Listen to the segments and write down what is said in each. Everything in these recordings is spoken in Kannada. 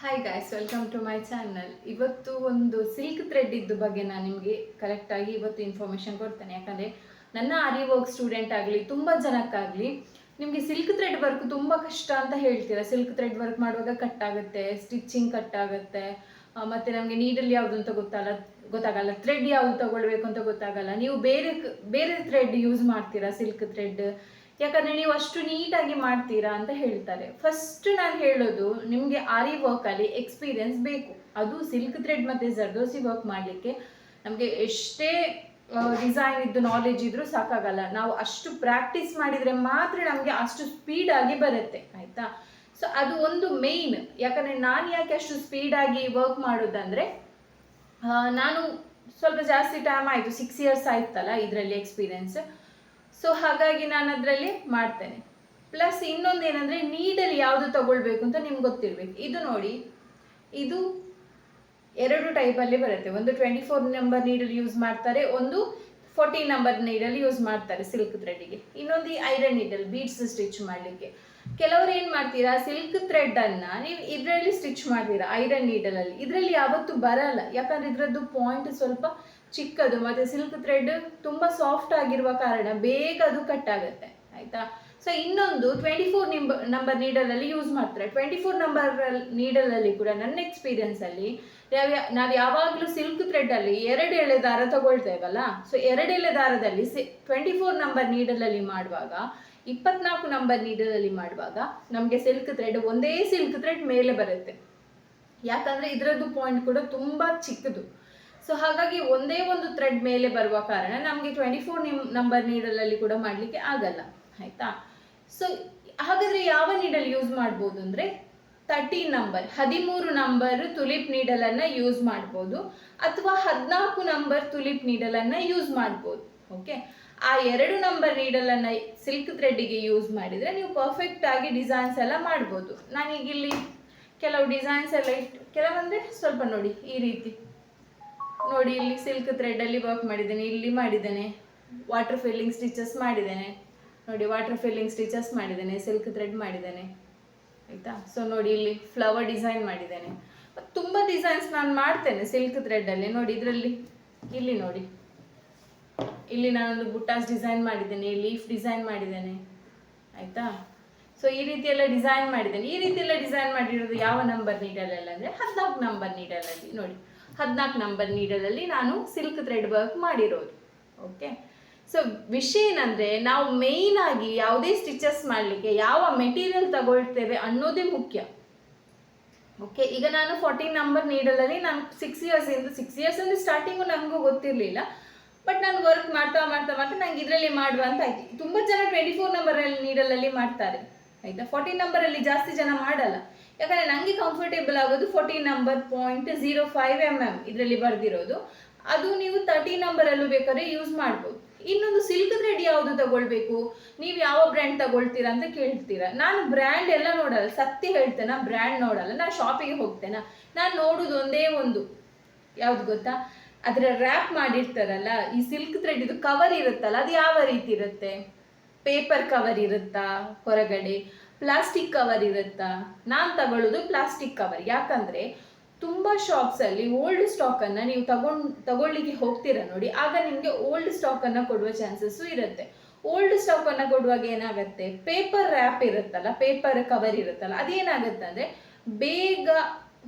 Hi guys, welcome to my channel. ಇವತ್ತು ಒಂದು ಸಿಲ್ಕ್ ಥ್ರೆಡ್ ಇದ್ದು ಬಗ್ಗೆ ನಾನು ನಿಮಗೆ ಕರೆಕ್ಟಾಗಿ ಇವತ್ತು ಇನ್ಫಾರ್ಮೇಷನ್ ಕೊಡ್ತೇನೆ. ಯಾಕಂದರೆ ನನ್ನ ಆರಿ ವರ್ಕ್ ಸ್ಟೂಡೆಂಟ್ ಆಗಲಿ ತುಂಬ ಜನಕ್ಕಾಗಲಿ ನಿಮಗೆ ಸಿಲ್ಕ್ ಥ್ರೆಡ್ ವರ್ಕ್ ತುಂಬ ಕಷ್ಟ ಅಂತ ಹೇಳ್ತೀರಾ. ಸಿಲ್ಕ್ ಥ್ರೆಡ್ ವರ್ಕ್ ಮಾಡುವಾಗ ಕಟ್ ಆಗುತ್ತೆ, ಸ್ಟಿಚಿಂಗ್ ಕಟ್ ಆಗುತ್ತೆ, ಮತ್ತು ನಮಗೆ ನೀಡಲ್ ಯಾವುದು ಅಂತ ಗೊತ್ತಾಗಲ್ಲ, ಥ್ರೆಡ್ ಯಾವುದು ತಗೊಳ್ಬೇಕು ಅಂತ ಗೊತ್ತಾಗಲ್ಲ. ನೀವು ಬೇರೆ ಬೇರೆ ಥ್ರೆಡ್ ಯೂಸ್ ಮಾಡ್ತೀರಾ ಸಿಲ್ಕ್ ಥ್ರೆಡ್, ಯಾಕಂದರೆ ನೀವು ಅಷ್ಟು ನೀಟಾಗಿ ಮಾಡ್ತೀರಾ ಅಂತ ಹೇಳ್ತಾರೆ. ಫಸ್ಟ್ ನಾನು ಹೇಳೋದು, ನಿಮಗೆ ಆರಿ ವರ್ಕಲ್ಲಿ ಎಕ್ಸ್ಪೀರಿಯನ್ಸ್ ಬೇಕು. ಅದು ಸಿಲ್ಕ್ ಥ್ರೆಡ್ ಮತ್ತು ಜರ್ದೋಸಿ ವರ್ಕ್ ಮಾಡಲಿಕ್ಕೆ ನಮಗೆ ಎಷ್ಟೇ ಡಿಸೈನ್ ಇದ್ದು ನಾಲೆಜ್ ಇದ್ರೂ ಸಾಕಾಗಲ್ಲ. ನಾವು ಅಷ್ಟು ಪ್ರಾಕ್ಟೀಸ್ ಮಾಡಿದರೆ ಮಾತ್ರ ನಮಗೆ ಅಷ್ಟು ಸ್ಪೀಡಾಗಿ ಬರುತ್ತೆ, ಆಯಿತಾ? ಸೊ ಅದು ಒಂದು ಮೇಯ್ನ್. ಯಾಕಂದರೆ ನಾನು ಯಾಕೆ ಅಷ್ಟು ಸ್ಪೀಡಾಗಿ ವರ್ಕ್ ಮಾಡೋದಂದರೆ, ನಾನು ಸ್ವಲ್ಪ ಜಾಸ್ತಿ ಟೈಮ್ ಆಯಿತು, 6 years ಆಯ್ತಲ್ಲ ಇದರಲ್ಲಿ ಎಕ್ಸ್ಪೀರಿಯನ್ಸ್. ಸೊ ಹಾಗಾಗಿ ನಾನು ಅದರಲ್ಲಿ ಮಾಡ್ತೇನೆ. ಪ್ಲಸ್ ಇನ್ನೊಂದು ಏನಂದರೆ, ನೀಡಲ್ ಯಾವುದು ತಗೊಳ್ಬೇಕು ಅಂತ ನಿಮ್ಗೆ ಗೊತ್ತಿರಬೇಕು. ಇದು ನೋಡಿ, ಇದು 2 ಟೈಪಲ್ಲಿ ಬರುತ್ತೆ. ಒಂದು 24 ನಂಬರ್ ನೀಡಲ್ ಯೂಸ್ ಮಾಡ್ತಾರೆ, ಒಂದು 14 ನಂಬರ್ ನೀಡಲ್ ಯೂಸ್ ಮಾಡ್ತಾರೆ ಸಿಲ್ಕ್ ಥ್ರೆಡ್ಡಿಗೆ. ಇನ್ನೊಂದು ಐರನ್ ನೀಡಲ್, ಬೀಡ್ಸ್ ಸ್ಟಿಚ್ ಮಾಡಲಿಕ್ಕೆ. ಕೆಲವರು ಏನು ಮಾಡ್ತೀರಾ, ಸಿಲ್ಕ್ ಥ್ರೆಡ್ಡನ್ನು ನೀವು ಇದರಲ್ಲಿ ಸ್ಟಿಚ್ ಮಾಡ್ತೀರಾ ಐರನ್ ನೀಡಲಲ್ಲಿ. ಇದರಲ್ಲಿ ಯಾವತ್ತೂ ಬರಲ್ಲ, ಯಾಕಂದರೆ ಇದರದ್ದು ಪಾಯಿಂಟ್ ಸ್ವಲ್ಪ ಚಿಕ್ಕದು, ಮತ್ತು ಸಿಲ್ಕ್ ಥ್ರೆಡ್ ತುಂಬ ಸಾಫ್ಟ್ ಆಗಿರುವ ಕಾರಣ ಬೇಗ ಅದು ಕಟ್ ಆಗುತ್ತೆ, ಆಯಿತಾ? ಸೊ ಇನ್ನೊಂದು 24 ನಂಬರ್ ನೀಡಲಲ್ಲಿ ಯೂಸ್ ಮಾಡ್ತಾರೆ. 24 ನಂಬರ್ ನೀಡಲಲ್ಲಿ ಕೂಡ ನನ್ನ ಎಕ್ಸ್ಪೀರಿಯನ್ಸಲ್ಲಿ ನಾವು ಯಾವಾಗಲೂ ಸಿಲ್ಕ್ ಥ್ರೆಡ್ಡಲ್ಲಿ 2 ಎಳೆ ದಾರ ತಗೊಳ್ತೇವಲ್ಲ. ಸೊ 2 ಎಳೆ ದಾರದಲ್ಲಿ 24 ನಂಬರ್ ನೀಡಲಲ್ಲಿ ಮಾಡುವಾಗ, 24 ನಂಬರ್ ನೀಡಲಲ್ಲಿ ಮಾಡುವಾಗ ನಮಗೆ ಸಿಲ್ಕ್ ಥ್ರೆಡ್, ಒಂದೇ ಸಿಲ್ಕ್ ಥ್ರೆಡ್ ಮೇಲೆ ಬರುತ್ತೆ. ಯಾಕಂದರೆ ಇದರದ್ದು ಪಾಯಿಂಟ್ ಕೂಡ ತುಂಬ ಚಿಕ್ಕದು. ಸೊ ಹಾಗಾಗಿ ಒಂದೇ ಒಂದು ಥ್ರೆಡ್ ಮೇಲೆ ಬರುವ ಕಾರಣ ನಮಗೆ 24 ನಂಬರ್ ನೀಡಲಲ್ಲಿ ಕೂಡ ಮಾಡಲಿಕ್ಕೆ ಆಗಲ್ಲ, ಆಯಿತಾ? ಸೊ ಹಾಗಾದರೆ ಯಾವ ನೀಡಲ್ ಯೂಸ್ ಮಾಡ್ಬೋದು ಅಂದರೆ, 13 ನಂಬರ್, 13 ನಂಬರ್ ತುಲಿಪ್ ನೀಡಲನ್ನು ಯೂಸ್ ಮಾಡ್ಬೋದು, ಅಥವಾ 14 ನಂಬರ್ ತುಲಿಪ್ ನೀಡಲನ್ನು ಯೂಸ್ ಮಾಡ್ಬೋದು. ಓಕೆ, ಆ 2 ನಂಬರ್ ನೀಡಲನ್ನು ಸಿಲ್ಕ್ ಥ್ರೆಡ್ಡಿಗೆ ಯೂಸ್ ಮಾಡಿದರೆ ನೀವು ಪರ್ಫೆಕ್ಟಾಗಿ ಡಿಸೈನ್ಸ್ ಎಲ್ಲ ಮಾಡ್ಬೋದು. ನಾನೀಗ ಇಲ್ಲಿ ಕೆಲವು ಡಿಸೈನ್ಸ್ ಎಲ್ಲ ಕೆಲವಂದರೆ ಸ್ವಲ್ಪ ನೋಡಿ, ಈ ರೀತಿ ನೋಡಿ, ಇಲ್ಲಿ ಸಿಲ್ಕ್ ಥ್ರೆಡ್ಡಲ್ಲಿ ವರ್ಕ್ ಮಾಡಿದ್ದೇನೆ, ಇಲ್ಲಿ ಮಾಡಿದ್ದೇನೆ, ವಾಟರ್ ಫಿಲ್ಲಿಂಗ್ ಸ್ಟಿಚಸ್ ಮಾಡಿದ್ದೇನೆ ನೋಡಿ, ವಾಟರ್ ಫಿಲ್ಲಿಂಗ್ ಸ್ಟಿಚಸ್ ಮಾಡಿದ್ದೇನೆ, ಸಿಲ್ಕ್ ಥ್ರೆಡ್ ಮಾಡಿದ್ದೇನೆ, ಆಯಿತಾ? ಸೊ ನೋಡಿ, ಇಲ್ಲಿ ಫ್ಲವರ್ ಡಿಸೈನ್ ಮಾಡಿದ್ದೇನೆ. ತುಂಬ ಡಿಸೈನ್ಸ್ ನಾನು ಮಾಡ್ತೇನೆ ಸಿಲ್ಕ್ ಥ್ರೆಡ್ಡಲ್ಲಿ. ನೋಡಿ ಇದರಲ್ಲಿ, ಇಲ್ಲಿ ನೋಡಿ, ಇಲ್ಲಿ ನಾನೊಂದು ಬುಟ್ಟಾಸ್ ಡಿಸೈನ್ ಮಾಡಿದ್ದೇನೆ, ಲೀಫ್ ಡಿಸೈನ್ ಮಾಡಿದ್ದೇನೆ, ಆಯಿತಾ? ಸೊ ಈ ರೀತಿ ಎಲ್ಲ ಡಿಸೈನ್ ಮಾಡಿದ್ದೇನೆ. ಈ ರೀತಿ ಎಲ್ಲ ಡಿಸೈನ್ ಮಾಡಿರೋದು ಯಾವ ನಂಬರ್ ನೀಡಲಲ್ಲ ಅಂದರೆ 14 ನಂಬರ್ ನೀಡಲಲ್ಲಿ. ನೋಡಿ, 14 ನಂಬರ್ ನೀಡಲಲ್ಲಿ ನಾನು ಸಿಲ್ಕ್ ಥ್ರೆಡ್ ವರ್ಕ್ ಮಾಡಿರೋದು. ಓಕೆ, ಸೊ ವಿಷಯ ಏನಂದರೆ, ನಾವು ಮೇಯ್ನಾಗಿ ಯಾವುದೇ ಸ್ಟಿಚಸ್ ಮಾಡಲಿಕ್ಕೆ ಯಾವ ಮೆಟೀರಿಯಲ್ ತಗೊಳ್ತೇವೆ ಅನ್ನೋದೇ ಮುಖ್ಯ. ಓಕೆ, ಈಗ ನಾನು 14 ನಂಬರ್ ನೀಡಲಲ್ಲಿ ನಾನು 6 ಇಯರ್ಸ್ ಅಂದರೆ ಸ್ಟಾರ್ಟಿಂಗು ನನಗೂ ಗೊತ್ತಿರಲಿಲ್ಲ. ಬಟ್ ನಾನು ವರ್ಕ್ ಮಾಡ್ತಾ ಮಾಡ್ತಾ ಮಾಡ್ತಾ ನಂಗೆ ಇದರಲ್ಲಿ ಮಾಡುವ ಅಂತ ಆಯ್ತು. ತುಂಬ ಜನ 24 ನಂಬರಲ್ಲಿ ನೀಡಲಲ್ಲಿ ಮಾಡ್ತಾರೆ, ಆಯಿತಾ? 14 ನಂಬರಲ್ಲಿ ಜಾಸ್ತಿ ಜನ ಮಾಡಲ್ಲ. ಯಾಕಂದರೆ ನನಗೆ ಕಂಫರ್ಟೇಬಲ್ ಆಗೋದು 14 ನಂಬರ್ .05 ಇದರಲ್ಲಿ ಬರೆದಿರೋದು. ಅದು ನೀವು 13 ನಂಬರಲ್ಲೂ ಬೇಕಾದ್ರೆ ಯೂಸ್ ಮಾಡ್ಬೋದು. ಇನ್ನೊಂದು, ಸಿಲ್ಕ್ ಥ್ರೆಡ್ ಯಾವುದು ತಗೊಳ್ಬೇಕು, ನೀವು ಯಾವ ಬ್ರ್ಯಾಂಡ್ ತಗೊಳ್ತೀರಾ ಅಂತ ಕೇಳ್ತೀರಾ. ನಾನು ಬ್ರ್ಯಾಂಡ್ ಎಲ್ಲ ನೋಡಲ್ಲ, ಸತ್ಯ ಹೇಳ್ತೇನೆ, ಬ್ರ್ಯಾಂಡ್ ನೋಡಲ್ಲ. ನಾನು ಶಾಪಿಗೆ ಹೋಗ್ತೇನೆ, ನಾನು ನೋಡೋದು ಒಂದೇ ಒಂದು, ಯಾವುದು ಗೊತ್ತಾ? ಅದರ ರ್ಯಾಪ್ ಮಾಡಿರ್ತಾರಲ್ಲ, ಈ ಸಿಲ್ಕ್ ಥ್ರೆಡ್ ಇದು ಕವರ್ ಇರುತ್ತಲ್ಲ, ಅದು ಯಾವ ರೀತಿ ಇರುತ್ತೆ? ಪೇಪರ್ ಕವರ್ ಇರುತ್ತಾ ಹೊರಗಡೆ, ಪ್ಲಾಸ್ಟಿಕ್ ಕವರ್ ಇರುತ್ತಾ? ನಾನು ತಗೊಳ್ಳೋದು ಪ್ಲಾಸ್ಟಿಕ್ ಕವರ್. ಯಾಕಂದರೆ ತುಂಬ ಶಾಪ್ಸಲ್ಲಿ ಓಲ್ಡ್ ಸ್ಟಾಕನ್ನು ನೀವು ತಗೊಳ್ಳಿಕ್ಕೆ ಹೋಗ್ತೀರಾ ನೋಡಿ, ಆಗ ನಿಮಗೆ ಓಲ್ಡ್ ಸ್ಟಾಕನ್ನು ಕೊಡುವ ಚಾನ್ಸಸ್ಸು ಇರುತ್ತೆ. ಓಲ್ಡ್ ಸ್ಟಾಕನ್ನು ಕೊಡುವಾಗ ಏನಾಗುತ್ತೆ, ಪೇಪರ್ ರ್ಯಾಪ್ ಇರುತ್ತಲ್ಲ, ಪೇಪರ್ ಕವರ್ ಇರುತ್ತಲ್ಲ, ಅದೇನಾಗುತ್ತೆ ಅಂದರೆ ಬೇಗ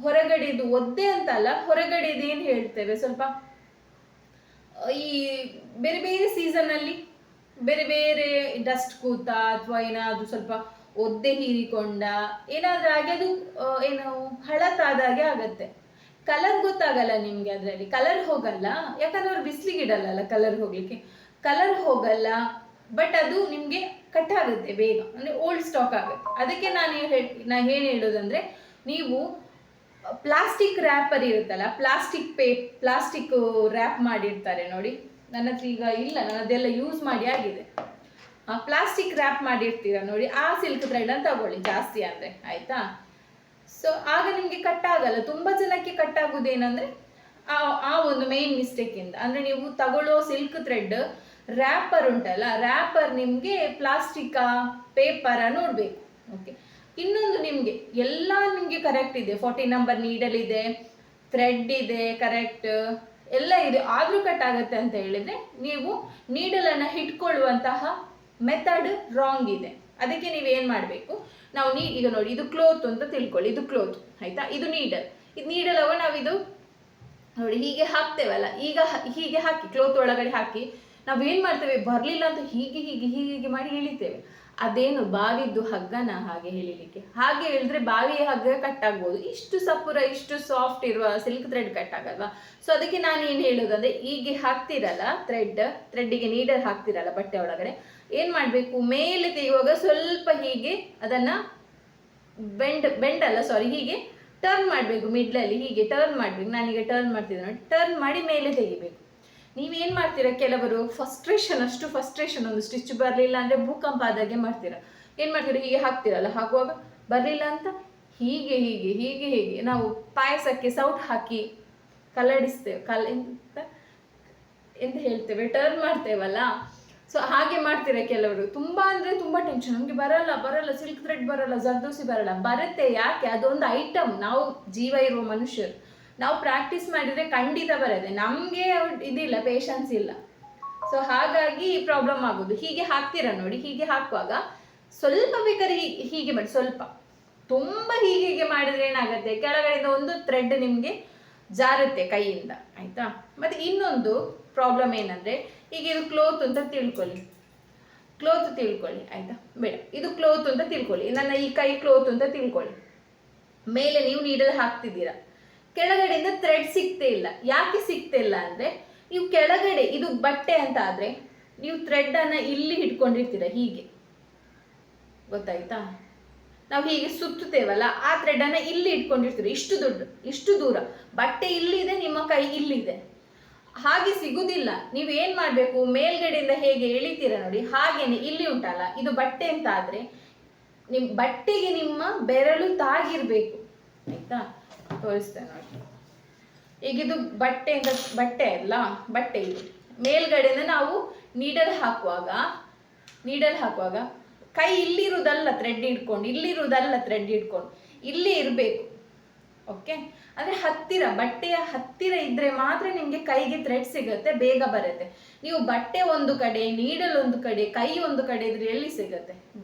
ಹೊರಗಡೆದು ಒದ್ದೆ ಅಂತಲ್ಲ, ಹೊರಗಡೆದು ಏನು ಹೇಳ್ತೇವೆ, ಸ್ವಲ್ಪ ಈ ಬೇರೆ ಬೇರೆ ಸೀಸನ್ನಲ್ಲಿ ಬೇರೆ ಬೇರೆ ಡಸ್ಟ್ ಕೂತ ಅಥವಾ ಏನಾದರೂ ಸ್ವಲ್ಪ ಒದ್ದೆ ಹೀರಿಕೊಂಡ ಏನಾದರೂ ಆಗಿ ಅದು ಏನು ಹಳತಾದಾಗೆ ಆಗುತ್ತೆ. ಕಲರ್ ಗೊತ್ತಾಗಲ್ಲ ನಿಮಗೆ, ಅದರಲ್ಲಿ ಕಲರ್ ಹೋಗಲ್ಲ, ಯಾಕಂದ್ರೆ ಅವ್ರು ಬಿಸಿಲಿಗೆ ಇಡಲ್ಲ ಕಲರ್ ಹೋಗಲಿಕ್ಕೆ, ಕಲರ್ ಹೋಗಲ್ಲ. ಬಟ್ ಅದು ನಿಮಗೆ ಕಟ್ ಆಗುತ್ತೆ ಬೇಗ, ಅಂದರೆ ಓಲ್ಡ್ ಸ್ಟಾಕ್ ಆಗುತ್ತೆ. ಅದಕ್ಕೆ ನಾನು ಏನು ಹೇಳೋದಂದರೆ, ನೀವು ಪ್ಲಾಸ್ಟಿಕ್ ರ್ಯಾಪರ್ ಇರುತ್ತಲ್ಲ, ಪ್ಲಾಸ್ಟಿಕ್ ರ್ಯಾಪ್ ಮಾಡಿರ್ತಾರೆ ನೋಡಿ, ನನ್ನ ಹತ್ರ ಈಗ ಇಲ್ಲ, ನನ್ನದೆಲ್ಲ ಯೂಸ್ ಮಾಡಿ ಆಗಿದೆ. ಪ್ಲಾಸ್ಟಿಕ್ ರ್ಯಾಪ್ ಮಾಡಿರ್ತೀರ ನೋಡಿ, ಆ ಸಿಲ್ಕ್ ಥ್ರೆಡನ್ನು ತಗೊಳ್ಳಿ ಜಾಸ್ತಿ ಅಂದರೆ, ಆಯಿತಾ? ಸೊ ಆಗ ನಿಮಗೆ ಕಟ್ ಆಗಲ್ಲ. ತುಂಬ ಜನಕ್ಕೆ ಕಟ್ ಆಗೋದೇನೆಂದರೆ ಆ ಒಂದು ಮೇನ್ ಮಿಸ್ಟೇಕಿಂದ. ಅಂದರೆ ನೀವು ತಗೊಳ್ಳೋ ಸಿಲ್ಕ್ ಥ್ರೆಡ್ ರ್ಯಾಪರ್ ಉಂಟಲ್ಲ, ರ್ಯಾಪರ್ ನಿಮಗೆ ಪ್ಲಾಸ್ಟಿಕ್ಕಾ ಪೇಪರ ನೋಡಬೇಕು. ಓಕೆ, ಇನ್ನೊಂದು, ನಿಮಗೆ ಎಲ್ಲ ನಿಮಗೆ ಕರೆಕ್ಟ್ ಇದೆ, 14 ನಂಬರ್ ನೀಡಲ್ ಇದೆ, ಥ್ರೆಡ್ ಇದೆ ಕರೆಕ್ಟ್ ಎಲ್ಲ ಇದೆ, ಆದ್ರೂ ಕಟ್ ಆಗುತ್ತೆ ಅಂತ ಹೇಳಿದ್ರೆ ನೀವು ನೀಡಲನ್ನು ಹಿಡ್ಕೊಳ್ಳುವಂತಹ ಮೆಥಡ್ ರಾಂಗ್ ಇದೆ. ಅದಕ್ಕೆ ನೀವೇನು ಮಾಡಬೇಕು, ನಾವು ಈಗ ನೋಡಿ ಇದು ಕ್ಲೋತ್ ಅಂತ ತಿಳ್ಕೊಳ್ಳಿ, ಇದು ಕ್ಲೋತ್ ಆಯ್ತಾ, ಇದು ನೀಡಲ್ ಅವ ನಾವಿದು ನೋಡಿ ಹೀಗೆ ಹಾಕ್ತೇವಲ್ಲ, ಈಗ ಹೀಗೆ ಹಾಕಿ ಕ್ಲೋತ್ ಒಳಗಡೆ ಹಾಕಿ ನಾವೇನು ಮಾಡ್ತೇವೆ, ಬರಲಿಲ್ಲ ಅಂತ ಹೀಗೆ ಹೀಗೆ ಹೀಗೆ ಮಾಡಿ ಎಳಿತೇವೆ. ಅದೇನು ಬಾವಿದ್ದು ಹಗ್ಗನ ಹಾಗೆ ಎಳಿಲಿಕ್ಕೆ? ಹಾಗೆ ಹೇಳಿದ್ರೆ ಬಾವಿಯ ಹಗ್ಗ ಕಟ್ ಆಗ್ಬೋದು, ಇಷ್ಟು ಸಪುರ ಇಷ್ಟು ಸಾಫ್ಟ್ ಇರುವ ಸಿಲ್ಕ್ ಥ್ರೆಡ್ ಕಟ್ ಆಗಲ್ವಾ? ಸೊ ಅದಕ್ಕೆ ನಾನು ಏನು ಹೇಳೋದಂದ್ರೆ, ಹೀಗೆ ಹಾಕ್ತಿರಲ್ಲ ಥ್ರೆಡ್ಡಿಗೆ ನೀಡಲ್ ಹಾಕ್ತಿರಲ್ಲ ಬಟ್ಟೆ ಒಳಗಡೆ, ಏನು ಮಾಡಬೇಕು, ಮೇಲೆ ತೆಗೆಯುವಾಗ ಸ್ವಲ್ಪ ಹೀಗೆ ಅದನ್ನು ಹೀಗೆ ಟರ್ನ್ ಮಾಡಬೇಕು, ಮಿಡ್ಲಲ್ಲಿ ಹೀಗೆ ಟರ್ನ್ ಮಾಡಬೇಕು. ನಾನೀಗ ಟರ್ನ್ ಮಾಡ್ತಿದ್ದೆ ನೋಡಿ, ಟರ್ನ್ ಮಾಡಿ ಮೇಲೆ ತೆಗಿಬೇಕು. ನೀವೇನು ಮಾಡ್ತೀರಾ, ಕೆಲವರು ಅಷ್ಟು ಫಸ್ಟ್ರೇಷನ್ ಒಂದು ಸ್ಟಿಚ್ ಬರಲಿಲ್ಲ ಅಂದರೆ ಭೂಕಂಪ ಆದಾಗೆ ಮಾಡ್ತೀರಾ. ಏನು ಮಾಡ್ತೀರಾ, ಹೀಗೆ ಹಾಕ್ತಿರಲ್ಲ, ಹಾಕುವಾಗ ಬರಲಿಲ್ಲ ಅಂತ ಹೀಗೆ ಹೀಗೆ ಹೀಗೆ ಹೀಗೆ ನಾವು ಪಾಯಸಕ್ಕೆ ಸೌಟ್ ಹಾಕಿ ಕಲ್ಲಡಿಸ್ತೇವೆ, ಎಂತ ಹೇಳ್ತೇವೆ, ಟರ್ನ್ ಮಾಡ್ತೇವಲ್ಲ. ಸೊ ಹಾಗೆ ಮಾಡ್ತೀರಾ ಕೆಲವರು. ತುಂಬ ಅಂದರೆ ತುಂಬ ಟೆನ್ಷನ್, ನಮಗೆ ಬರಲ್ಲ ಸಿಲ್ಕ್ ಥ್ರೆಡ್ ಬರಲ್ಲ, ಜರ್ದೋಸಿ ಬರಲ್ಲ. ಬರುತ್ತೆ, ಯಾಕೆ? ಅದೊಂದು ಐಟಮ್. ನಾವು ಜೀವ ಇರುವ ಮನುಷ್ಯರು, ನಾವು ಪ್ರಾಕ್ಟೀಸ್ ಮಾಡಿದರೆ ಖಂಡಿತ ಬರುತ್ತೆ. ನಮಗೆ ಇದಿಲ್ಲ, ಪೇಷನ್ಸ್ ಇಲ್ಲ. ಸೊ ಹಾಗಾಗಿ ಈ ಪ್ರಾಬ್ಲಮ್ ಆಗೋದು. ಹೀಗೆ ಹಾಕ್ತೀರಾ ನೋಡಿ, ಹೀಗೆ ಹಾಕುವಾಗ ಸ್ವಲ್ಪ ಬೇಕಾದ್ರೆ ಹೀಗೆ ಮಾಡಿ, ಸ್ವಲ್ಪ ತುಂಬ ಹೀಗೆ ಮಾಡಿದ್ರೆ ಏನಾಗುತ್ತೆ, ಕೆಳಗಡೆಯಿಂದ ಒಂದು ಥ್ರೆಡ್ ನಿಮಗೆ ಜಾರುತ್ತೆ ಕೈಯಿಂದ, ಆಯಿತಾ? ಮತ್ತು ಇನ್ನೊಂದು ಪ್ರಾಬ್ಲಮ್ ಏನಂದರೆ, ಈಗ ಇದು ಕ್ಲೋತ್ ಅಂತ ತಿಳ್ಕೊಳ್ಳಿ, ಆಯಿತಾ? ಬೇಡ, ಇದು ಕ್ಲೋತ್ ಅಂತ ತಿಳ್ಕೊಳ್ಳಿ, ನನ್ನ ಈ ಕೈ ಕ್ಲೋತ್ ಅಂತ ತಿಳ್ಕೊಳ್ಳಿ. ಮೇಲೆ ನೀವು ನೀಡಲ್ ಹಾಕ್ತಿದ್ದೀರಾ, ಕೆಳಗಡೆಯಿಂದ ಥ್ರೆಡ್ ಸಿಗ್ತೇ ಇಲ್ಲ. ಯಾಕೆ ಸಿಗ್ತಾ ಇಲ್ಲ ಅಂದರೆ, ನೀವು ಕೆಳಗಡೆ ಇದು ಬಟ್ಟೆ ಅಂತ ಆದರೆ ನೀವು ಥ್ರೆಡ್ಡನ್ನು ಇಲ್ಲಿ ಹಿಡ್ಕೊಂಡಿರ್ತೀರ, ಹೀಗೆ, ಗೊತ್ತಾಯ್ತಾ? ನಾವು ಹೀಗೆ ಸುತ್ತುತ್ತೇವಲ್ಲ, ಆ ಥ್ರೆಡ್ಡನ್ನು ಇಲ್ಲಿ ಇಟ್ಕೊಂಡಿರ್ತೀರಿ, ಇಷ್ಟು ದೂರ. ಬಟ್ಟೆ ಇಲ್ಲಿದೆ, ನಿಮ್ಮ ಕೈ ಇಲ್ಲಿದೆ, ಹಾಗೆ ಸಿಗುವುದಿಲ್ಲ. ನೀವೇನು ಮಾಡಬೇಕು, ಮೇಲ್ಗಡೆಯಿಂದ ಹೇಗೆ ಎಳಿತೀರ ನೋಡಿ, ಹಾಗೇನೆ ಇಲ್ಲಿ ಉಂಟಲ್ಲ, ಇದು ಬಟ್ಟೆ ಅಂತ ಆದರೆ ನಿಮ್ಮ ಬಟ್ಟೆಗೆ ನಿಮ್ಮ ಬೆರಳು ತಾಗಿರಬೇಕು, ಆಯಿತಾ? ತೋರಿಸ್ತೇನೆ ನೋಡಿ. ಈಗ ಇದು ಬಟ್ಟೆ ಅಲ್ಲ, ಬಟ್ಟೆ ಇದು ಮೇಲ್ಗಡೆಯಿಂದ ನಾವು ನೀಡಲ್ ಹಾಕುವಾಗ ಕೈ ಇಲ್ಲಿರುವುದಲ್ಲ ಥ್ರೆಡ್ ಹಿಡ್ಕೊಂಡು, ಇಲ್ಲೇ ಇರಬೇಕು. ಓಕೆ, ಅಂದರೆ ಬಟ್ಟೆಯ ಹತ್ತಿರ ಇದ್ದರೆ ಮಾತ್ರ ನಿಮಗೆ ಕೈಗೆ ಥ್ರೆಡ್ ಸಿಗುತ್ತೆ, ಬೇಗ ಬರುತ್ತೆ. ನೀವು ಬಟ್ಟೆ ಒಂದು ಕಡೆ, ನೀಡಲ್ ಒಂದು ಕಡೆ, ಕೈ ಒಂದು ಕಡೆ ಇದ್ರೆ ಎಲ್ಲಿ ಸಿಗುತ್ತೆ?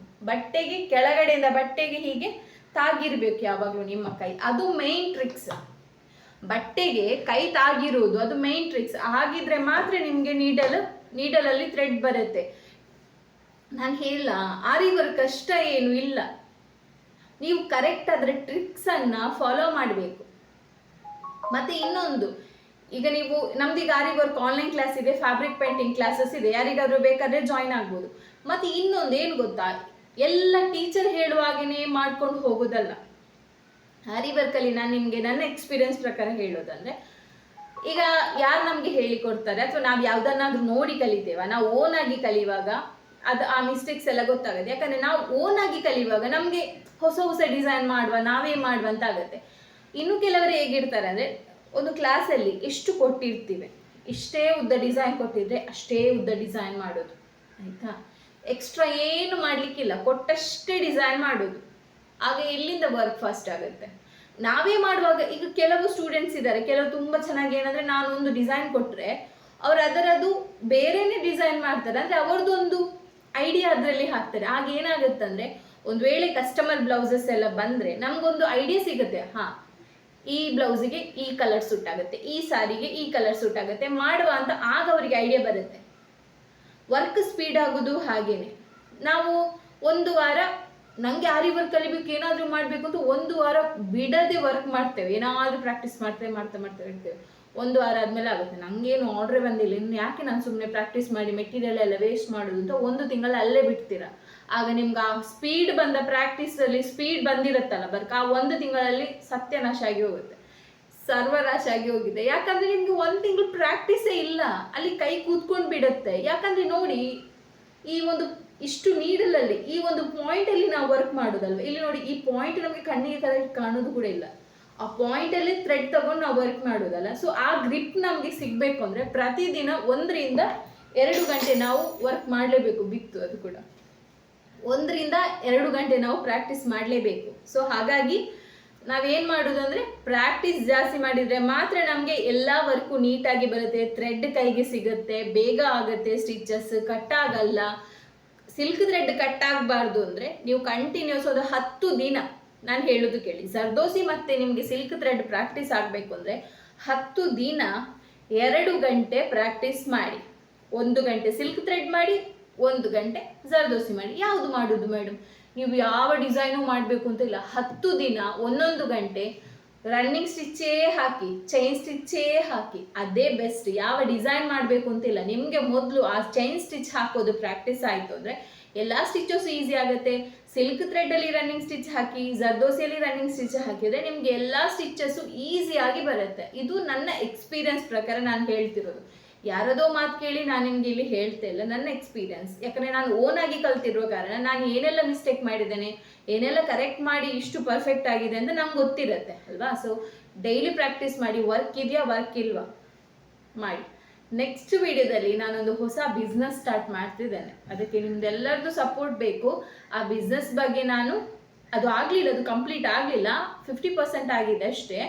ಬಟ್ಟೆಗೆ ಕೆಳಗಡೆಯಿಂದ ಬಟ್ಟೆಗೆ ಹೀಗೆ ತಾಗಿರ್ಬೇಕು ಯಾವಾಗಲೂ ನಿಮ್ಮ ಕೈ, ಅದು ಮೈನ್ ಟ್ರಿಕ್ಸ್. ಬಟ್ಟೆಗೆ ಕೈ ತಾಗಿರುವುದು ಅದು ಮೈನ್ ಟ್ರಿಕ್ಸ್. ಹಾಗಿದ್ರೆ ಮಾತ್ರ ನಿಮಗೆ ನೀಡಲಲ್ಲಿ ಥ್ರೆಡ್ ಬರುತ್ತೆ. ನಾನು ಹೇಳ, ಆರಿ ವರ್ಕ್ ಕಷ್ಟ ಏನು ಇಲ್ಲ, ನೀವು ಕರೆಕ್ಟ್ ಅದರ ಟ್ರಿಕ್ಸನ್ನು ಫಾಲೋ ಮಾಡಬೇಕು. ಮತ್ತು ಇನ್ನೊಂದು, ಈಗ ನೀವು ನಮ್ದೀಗ ಆರಿ ವರ್ಕ್ ಆನ್ಲೈನ್ ಕ್ಲಾಸ್ ಇದೆ, ಫ್ಯಾಬ್ರಿಕ್ ಪೇಂಟಿಂಗ್ ಕ್ಲಾಸಸ್ ಇದೆ, ಯಾರಿಗಾದ್ರೂ ಬೇಕಾದರೆ ಜಾಯ್ನ್ ಆಗ್ಬೋದು. ಮತ್ತು ಇನ್ನೊಂದು ಏನು ಗೊತ್ತಾ, ಎಲ್ಲ ಟೀಚರ್ ಹೇಳುವಾಗೇ ಮಾಡ್ಕೊಂಡು ಹೋಗೋದಲ್ಲ. ಆರಿ ವರ್ಕಲ್ಲಿ ನಾನು ನಿಮಗೆ ನನ್ನ ಎಕ್ಸ್ಪೀರಿಯನ್ಸ್ ಪ್ರಕಾರ ಹೇಳೋದಂದರೆ, ಈಗ ಯಾರು ನಮಗೆ ಹೇಳಿಕೊಡ್ತಾರೆ ಅಥವಾ ನಾವು ಯಾವುದನ್ನಾದ್ರೂ ನೋಡಿ ಕಲಿತೇವ, ನಾವು ಓನಾಗಿ ಕಲಿಯುವಾಗ ಆ ಮಿಸ್ಟೇಕ್ಸ್ ಎಲ್ಲ ಗೊತ್ತಾಗುತ್ತೆ. ಯಾಕಂದರೆ ನಾವು ಓನಾಗಿ ಕಲಿಯುವಾಗ ನಮಗೆ ಹೊಸ ಡಿಸೈನ್ ನಾವೇ ಮಾಡುವ ಅಂತ ಆಗುತ್ತೆ. ಇನ್ನು ಕೆಲವರು ಹೇಗಿರ್ತಾರೆ ಅಂದರೆ, ಒಂದು ಕ್ಲಾಸಲ್ಲಿ ಎಷ್ಟು ಕೊಟ್ಟಿರ್ತೀವಿ, ಇಷ್ಟೇ ಉದ್ದ ಡಿಸೈನ್ ಕೊಟ್ಟಿದ್ರೆ ಅಷ್ಟೇ ಉದ್ದ ಡಿಸೈನ್ ಮಾಡೋದು, ಆಯಿತಾ? ಎಕ್ಸ್ಟ್ರಾ ಏನು ಮಾಡಲಿಕ್ಕಿಲ್ಲ, ಕೊಟ್ಟಷ್ಟೇ ಡಿಸೈನ್ ಮಾಡೋದು. ಆಗ ಎಲ್ಲಿಂದ ವರ್ಕ್ ಫಾಸ್ಟ್ ಆಗುತ್ತೆ? ನಾವೇ ಮಾಡುವಾಗ, ಈಗ ಕೆಲವು ಸ್ಟೂಡೆಂಟ್ಸ್ ಇದ್ದಾರೆ, ಕೆಲವು ತುಂಬ ಚೆನ್ನಾಗಿ ಏನಂದರೆ, ನಾನು ಒಂದು ಡಿಸೈನ್ ಕೊಟ್ಟರೆ ಅವ್ರು ಅದರದ್ದು ಬೇರೆನೇ ಡಿಸೈನ್ ಮಾಡ್ತಾರೆ, ಅಂದರೆ ಅವ್ರದ್ದೊಂದು ಐಡಿಯಾ ಅದರಲ್ಲಿ ಹಾಕ್ತಾರೆ. ಆಗ ಏನಾಗುತ್ತಂದರೆ, ಒಂದು ವೇಳೆ ಕಸ್ಟಮರ್ ಬ್ಲೌಸಸ್ ಎಲ್ಲ ಬಂದರೆ ನಮಗೊಂದು ಐಡಿಯಾ ಸಿಗುತ್ತೆ, ಹಾಂ ಈ ಬ್ಲೌಸಿಗೆ ಈ ಕಲರ್ ಸೂಟ್ ಆಗುತ್ತೆ, ಈ ಸಾರಿಗೆ ಈ ಕಲರ್ ಸೂಟ್ ಆಗುತ್ತೆ ಮಾಡುವ ಅಂತ. ಆಗ ಅವರಿಗೆ ಐಡಿಯಾ ಬರುತ್ತೆ. ವರ್ಕ್ ಸ್ಪೀಡ್ ಆಗೋದು ಹಾಗೇನೆ. ನಾವು ಒಂದು ವಾರ ನನಗೆ ಆರಿ ವರ್ಕ್ ಕಲಿಬೇಕು, ಏನಾದರೂ ಮಾಡಬೇಕು ಅಂತ ಒಂದು ವಾರ ಬಿಡದೆ ವರ್ಕ್ ಮಾಡ್ತೇವೆ, ಏನಾದರೂ ಪ್ರಾಕ್ಟೀಸ್ ಮಾಡ್ತಾ ಇರ್ತೇವೆ. ಒಂದು ವಾರ ಆದಮೇಲೆ ಆಗುತ್ತೆ, ನನಗೇನು ಆರ್ಡ್ರೇ ಬಂದಿಲ್ಲ, ಇನ್ನು ಯಾಕೆ ನಾನು ಸುಮ್ಮನೆ ಪ್ರಾಕ್ಟೀಸ್ ಮಾಡಿ ಮೆಟೀರಿಯಲ್ ಎಲ್ಲ ವೇಸ್ಟ್ ಮಾಡೋದು ಅಂತ ಒಂದು ತಿಂಗಳ ಅಲ್ಲೇ ಬಿಡ್ತೀರಾ. ಆಗ ನಿಮ್ಗೆ ಆ ಸ್ಪೀಡ್ ಬಂದ ಪ್ರಾಕ್ಟೀಸಲ್ಲಿ ಸ್ಪೀಡ್ ಬಂದಿರುತ್ತಲ್ಲ ವರ್ಕ್, ಆ ಒಂದು ತಿಂಗಳಲ್ಲಿ ಸತ್ಯನಾಶ ಆಗಿ ಹೋಗುತ್ತೆ, ಸರ್ವನಾಶ ಆಗಿ ಹೋಗಿದೆ. ಯಾಕಂದರೆ ನಿಮಗೆ ಒಂದು ತಿಂಗಳು ಪ್ರಾಕ್ಟೀಸೇ ಇಲ್ಲ, ಅಲ್ಲಿ ಕೈ ಕೂತ್ಕೊಂಡು ಬಿಡುತ್ತೆ. ಯಾಕಂದರೆ ನೋಡಿ, ಈ ಒಂದು ಇಷ್ಟು ನೀಡಲಲ್ಲಿ ಈ ಒಂದು ಪಾಯಿಂಟಲ್ಲಿ ನಾವು ವರ್ಕ್ ಮಾಡೋದಲ್ವ, ಇಲ್ಲಿ ನೋಡಿ ಈ ಪಾಯಿಂಟ್ ನಮಗೆ ಕಣ್ಣಿಗೆ ಕರೆಕ್ಟ್ ಕಾಣೋದು ಕೂಡ ಇಲ್ಲ, ಆ ಪಾಯಿಂಟಲ್ಲಿ ಥ್ರೆಡ್ ತಗೊಂಡು ನಾವು ವರ್ಕ್ ಮಾಡೋದಲ್ಲ. ಸೊ ಆ ಗ್ರಿಪ್ ನಮಗೆ ಸಿಗಬೇಕು ಅಂದರೆ ಪ್ರತಿದಿನ 1 ರಿಂದ 2 ಗಂಟೆ ನಾವು ವರ್ಕ್ ಮಾಡಲೇಬೇಕು. ಬಿತ್ತು ಅದು ಕೂಡ 1 ರಿಂದ 2 ಗಂಟೆ ನಾವು ಪ್ರಾಕ್ಟೀಸ್ ಮಾಡಲೇಬೇಕು. ಸೊ ಹಾಗಾಗಿ ನಾವೇನು ಮಾಡೋದು ಅಂದರೆ ಪ್ರಾಕ್ಟೀಸ್ ಜಾಸ್ತಿ ಮಾಡಿದರೆ ಮಾತ್ರ ನಮಗೆ ಎಲ್ಲ ವರ್ಕು ನೀಟಾಗಿ ಬರುತ್ತೆ, ಥ್ರೆಡ್ ಕೈಗೆ ಸಿಗುತ್ತೆ, ಬೇಗ ಆಗುತ್ತೆ, ಸ್ಟಿಚಸ್ ಕಟ್ ಆಗಲ್ಲ. ಸಿಲ್ಕ್ ಥ್ರೆಡ್ ಕಟ್ ಆಗಬಾರ್ದು ಅಂದರೆ ನೀವು ಕಂಟಿನ್ಯೂಸ್ ಒಂದು 10 ದಿನ, ನಾನು ಹೇಳೋದು ಕೇಳಿ, ಜರ್ದೋಸಿ ಮತ್ತು ನಿಮಗೆ ಸಿಲ್ಕ್ ಥ್ರೆಡ್ ಪ್ರಾಕ್ಟೀಸ್ ಆಗಬೇಕು ಅಂದರೆ 10 ದಿನ 2 ಗಂಟೆ ಪ್ರಾಕ್ಟೀಸ್ ಮಾಡಿ. 1 ಗಂಟೆ ಸಿಲ್ಕ್ ಥ್ರೆಡ್ ಮಾಡಿ, 1 ಗಂಟೆ ಜರ್ದೋಸಿ ಮಾಡಿ. ಯಾವುದು ಮಾಡೋದು ಮೇಡಮ್? ನೀವು ಯಾವ ಡಿಸೈನು ಮಾಡಬೇಕು ಅಂತ ಇಲ್ಲ, 10 ದಿನ 1 ಗಂಟೆ ರನ್ನಿಂಗ್ ಸ್ಟಿಚ್ಚೇ ಹಾಕಿ, ಚೈನ್ ಸ್ಟಿಚ್ಚೇ ಹಾಕಿ, ಅದೇ ಬೆಸ್ಟ್. ಯಾವ ಡಿಸೈನ್ ಮಾಡಬೇಕು ಅಂತಿಲ್ಲ. ನಿಮಗೆ ಮೊದಲು ಆ ಚೈನ್ ಸ್ಟಿಚ್ ಹಾಕೋದು ಪ್ರಾಕ್ಟೀಸ್ ಆಯಿತು ಅಂದರೆ ಎಲ್ಲ ಸ್ಟಿಚಸ್ ಈಸಿ ಆಗುತ್ತೆ. ಸಿಲ್ಕ್ ಥ್ರೆಡ್ಡಲ್ಲಿ ರನ್ನಿಂಗ್ ಸ್ಟಿಚ್ ಹಾಕಿ, ಜರ್ದೋಸಿಯಲ್ಲಿ ರನ್ನಿಂಗ್ ಸ್ಟಿಚ್ ಹಾಕಿದರೆ ನಿಮಗೆ ಎಲ್ಲ ಸ್ಟಿಚಸ್ಸು ಈಸಿಯಾಗಿ ಬರುತ್ತೆ. ಇದು ನನ್ನ ಎಕ್ಸ್ಪೀರಿಯನ್ಸ್ ಪ್ರಕಾರ ನಾನು ಹೇಳ್ತಿರೋದು. ಯಾರದೋ ಮಾತು ಕೇಳಿ ನಾನು ನಿಮಗೆ ಇಲ್ಲಿ ಹೇಳ್ತಾ ಇಲ್ಲ, ನನ್ನ ಎಕ್ಸ್ಪೀರಿಯನ್ಸ್. ಯಾಕಂದರೆ ನಾನು ಓನಾಗಿ ಕಲ್ತಿರೋ ಕಾರಣ ನಾನು ಏನೆಲ್ಲ ಮಿಸ್ಟೇಕ್ ಮಾಡಿದ್ದೇನೆ, ಏನೆಲ್ಲ ಕರೆಕ್ಟ್ ಮಾಡಿ ಇಷ್ಟು ಪರ್ಫೆಕ್ಟ್ ಆಗಿದೆ ಅಂತ ನಮ್ಗೆ ಗೊತ್ತಿರುತ್ತೆ ಅಲ್ವಾ. ಸೊ ಡೈಲಿ ಪ್ರಾಕ್ಟೀಸ್ ಮಾಡಿ. ವರ್ಕ್ ಇದೆಯಾ ವರ್ಕ್ ಇಲ್ವಾ ಮಾಡಿ. ನೆಕ್ಸ್ಟ್ ವಿಡಿಯೋದಲ್ಲಿ ನಾನೊಂದು ಹೊಸ ಬಿಸ್ನೆಸ್ ಸ್ಟಾರ್ಟ್ ಮಾಡ್ತಿದ್ದೇನೆ. ಅದಕ್ಕೆ ನಿಮ್ದೆಲ್ಲರದ್ದು ಸಪೋರ್ಟ್ ಬೇಕು. ಆ ಬಿಸ್ನೆಸ್ ಬಗ್ಗೆ ನಾನು ಅದು ಆಗಲಿಲ್ಲ, ಅದು ಕಂಪ್ಲೀಟ್ ಆಗಲಿಲ್ಲ, 50% ಆಗಿದೆ ಅಷ್ಟೇ,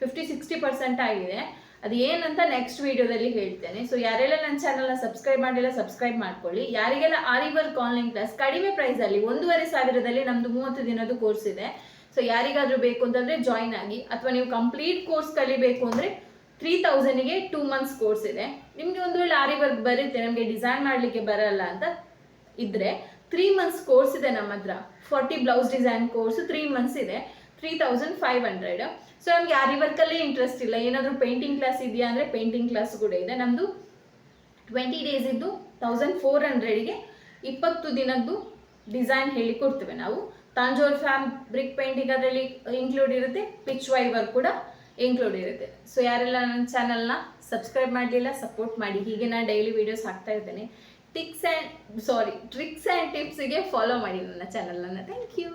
50-60% ಆಗಿದೆ. ಅದು ಏನಂತ ನೆಕ್ಸ್ಟ್ ವಿಡಿಯೋದಲ್ಲಿ ಹೇಳ್ತೇನೆ. ಸೊ ಯಾರೆಲ್ಲ ನನ್ನ ಚಾನಲ್ನ ಸಬ್ಸ್ಕ್ರೈಬ್ ಮಾಡಿಲ್ಲ ಸಬ್ಸ್ಕ್ರೈಬ್ ಮಾಡ್ಕೊಳ್ಳಿ. ಯಾರಿಗೆಲ್ಲ ಆರಿ ವರ್ಕ್ ಆನ್ಲೈನ್ ಕ್ಲಾಸ್ ಕಡಿಮೆ ಪ್ರೈಸಲ್ಲಿ 1,500 ನಮ್ಮದು 30 ದಿನದ ಕೋರ್ಸ್ ಇದೆ. ಸೊ ಯಾರಿಗಾದರೂ ಬೇಕು ಅಂತಂದರೆ ಜಾಯಿನ್ ಆಗಿ. ಅಥವಾ ನೀವು ಕಂಪ್ಲೀಟ್ ಕೋರ್ಸ್ ಕಲಿಬೇಕು ಅಂದರೆ 3,000ಗೆ 2 ಮಂತ್ಸ್ ಕೋರ್ಸ್ ಇದೆ. ನಿಮಗೆ ಒಂದು ವೇಳೆ ಆರಿ ವರ್ಕ್ ಬರುತ್ತೆ, ನಮಗೆ ಡಿಸೈನ್ ಮಾಡಲಿಕ್ಕೆ ಬರಲ್ಲ ಅಂತ ಇದ್ದರೆ 3 ಮಂತ್ಸ್ ಕೋರ್ಸ್ ಇದೆ ನಮ್ಮ ಹತ್ರ. 40 ಬ್ಲೌಸ್ ಡಿಸೈನ್ ಕೋರ್ಸ್ 3 ಮಂತ್ಸ್ ಇದೆ, 3,500. ಸೊ ನಮಗೆ ಆರಿ ವರ್ಕಲ್ಲೇ ಇಂಟ್ರೆಸ್ಟ್ ಇಲ್ಲ, ಏನಾದರೂ ಪೇಂಟಿಂಗ್ ಕ್ಲಾಸ್ ಇದೆಯಾ ಅಂದರೆ ಪೇಂಟಿಂಗ್ ಕ್ಲಾಸ್ ಕೂಡ ಇದೆ. ನಮ್ಮದು 20 ಡೇಸ್ ಇದ್ದು 1,400ಗೆ 20 ದಿನದ್ದು ಡಿಸೈನ್ ಹೇಳಿ ಕೊಡ್ತೇವೆ ನಾವು. ತಾಂಜೋರ್ ಫ್ಯಾಬ್ರಿಕ್ ಪೇಂಟಿಂಗ್ ಅದರಲ್ಲಿ ಇನ್ಕ್ಲೂಡ್ ಇರುತ್ತೆ, ಪಿಚ್ ವೈ ವರ್ಕ್ ಕೂಡ ಇನ್ಕ್ಲೂಡ್ ಇರುತ್ತೆ. ಸೊ ಯಾರೆಲ್ಲ ನನ್ನ ಚಾನಲ್ನ ಸಬ್ಸ್ಕ್ರೈಬ್ ಮಾಡಲಿಲ್ಲ ಸಪೋರ್ಟ್ ಮಾಡಿ. ಹೀಗೆ ನಾನು ಡೈಲಿ ವೀಡಿಯೋಸ್ ಹಾಕ್ತಾ ಇದ್ದೇನೆ. ಟ್ರಿಕ್ಸ್ ಆ್ಯಂಡ್ ಟಿಪ್ಸಿಗೆ ಫಾಲೋ ಮಾಡಿ ನನ್ನ ಚಾನಲನ್ನು. Thank you.